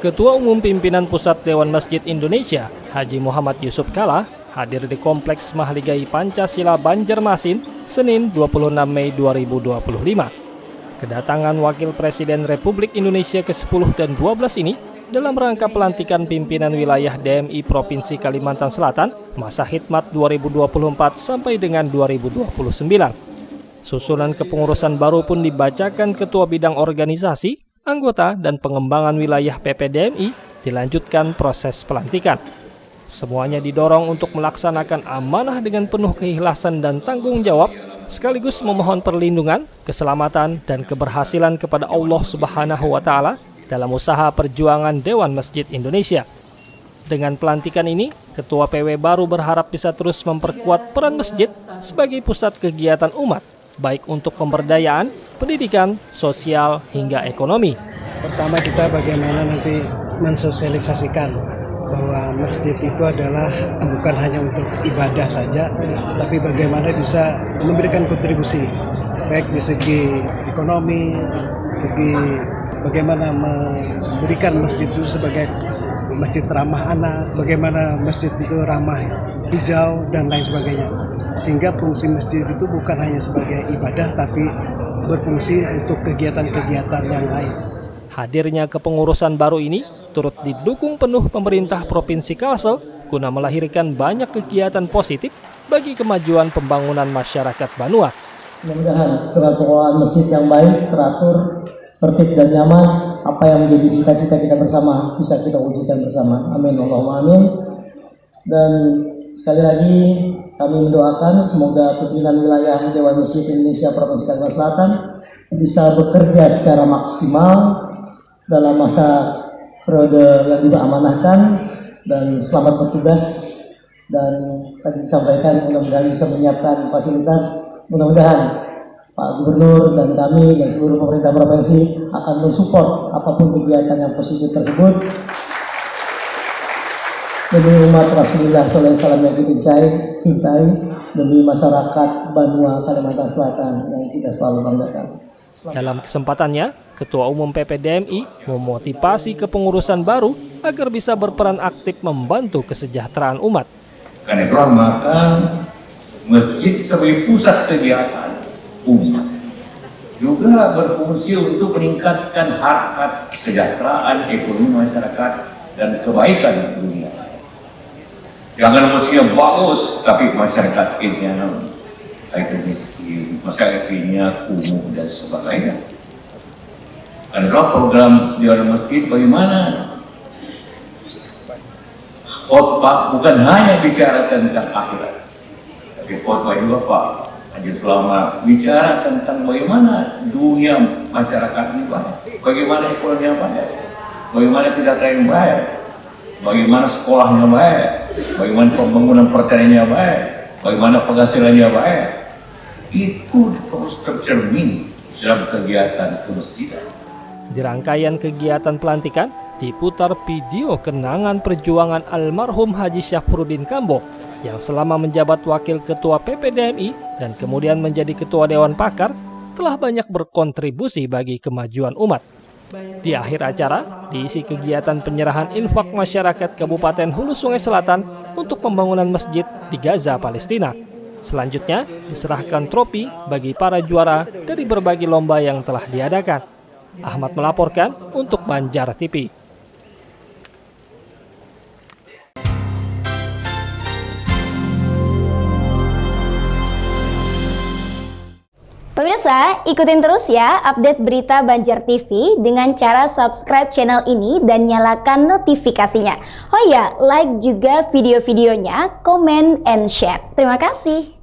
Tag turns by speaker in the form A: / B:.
A: Ketua Umum Pimpinan Pusat Dewan Masjid Indonesia, Haji Muhammad Yusuf Kalla, hadir di Kompleks Mahligai Pancasila Banjarmasin, Senin 26 Mei 2025. Kedatangan Wakil Presiden Republik Indonesia ke-10 dan 12 ini dalam rangka pelantikan pimpinan wilayah DMI Provinsi Kalimantan Selatan masa khidmat 2024 sampai dengan 2029. Susunan kepengurusan baru pun dibacakan Ketua Bidang Organisasi, Anggota dan Pengembangan Wilayah PPDMI, dilanjutkan proses pelantikan. Semuanya didorong untuk melaksanakan amanah dengan penuh keikhlasan dan tanggung jawab, sekaligus memohon perlindungan, keselamatan, dan keberhasilan kepada Allah Subhanahu wa Ta'ala dalam usaha perjuangan Dewan Masjid Indonesia. Dengan pelantikan ini, Ketua PW baru berharap bisa terus memperkuat peran masjid sebagai pusat kegiatan umat, baik untuk pemberdayaan, pendidikan, sosial, hingga ekonomi.
B: Pertama, kita bagaimana nanti mensosialisasikan bahwa masjid itu adalah bukan hanya untuk ibadah saja, tapi bagaimana bisa memberikan kontribusi, baik di segi ekonomi, segi bagaimana memberikan masjid itu sebagai masjid ramah anak, bagaimana masjid itu ramah hijau, dan lain sebagainya. Sehingga fungsi masjid itu bukan hanya sebagai ibadah, tapi berfungsi untuk kegiatan-kegiatan yang lain.
A: Hadirnya kepengurusan baru ini turut didukung penuh pemerintah Provinsi Kalsel guna melahirkan banyak kegiatan positif bagi kemajuan pembangunan masyarakat Banua.
C: Mudah-mudahan dengan pengelolaan masjid yang baik, teratur, tertib dan nyaman, apa yang menjadi cita-cita kita bersama bisa kita wujudkan bersama. Amin, Allahumma amin. Dan sekali lagi kami mendoakan semoga pimpinan wilayah Dewan Masjid Indonesia Provinsi Kalimantan Selatan bisa bekerja secara maksimal dalam masa periode yang juga amanahkan, dan selamat bertugas. Dan tadi disampaikan mudah-mudahan bisa menyiapkan fasilitas, mudah-mudahan Pak Gubernur dan kami dan seluruh pemerintah provinsi akan mensupport apapun kegiatan yang positif tersebut demi umat Rasulullah SAW yang kita cintai, demi masyarakat Banua Kalimantan Selatan yang kita selalu banggakan.
A: Dalam kesempatannya, Ketua Umum PPDMI memotivasi kepengurusan baru agar bisa berperan aktif membantu kesejahteraan umat.
D: Karena itu maka masjid sebagai pusat kegiatan umat juga berfungsi untuk meningkatkan harkat kesejahteraan ekonomi masyarakat dan kebaikan dunia. Jangan masjidnya bagus, tapi masyarakat ini itu miskin, masyarakat ini kumuh dan sebagainya. Karena program di dalam masjid bagaimana khotbah bukan hanya bicara tentang akhirat, tapi khotbah juga Pak Haji selama bicara tentang bagaimana dunia masyarakat ini baik, bagaimana ekonomi yang baik, bagaimana kesejahteraan yang baik, bagaimana sekolahnya baik, bagaimana pembangunan pertaniannya baik, bagaimana penghasilannya baik. Itu terus tercermin dalam kegiatan kemasjidan.
A: Di rangkaian kegiatan pelantikan, diputar video kenangan perjuangan almarhum Haji Syafruddin Kambo yang selama menjabat Wakil Ketua PPDMI dan kemudian menjadi Ketua Dewan Pakar telah banyak berkontribusi bagi kemajuan umat. Di akhir acara, diisi kegiatan penyerahan infak masyarakat Kabupaten Hulu Sungai Selatan untuk pembangunan masjid di Gaza, Palestina. Selanjutnya, diserahkan trofi bagi para juara dari berbagai lomba yang telah diadakan. Ahmad melaporkan untuk Banjar TV.
E: Pemirsa, ikutin terus ya update berita Banjar TV dengan cara subscribe channel ini dan nyalakan notifikasinya. Oh ya, like juga video-videonya, comment and share. Terima kasih.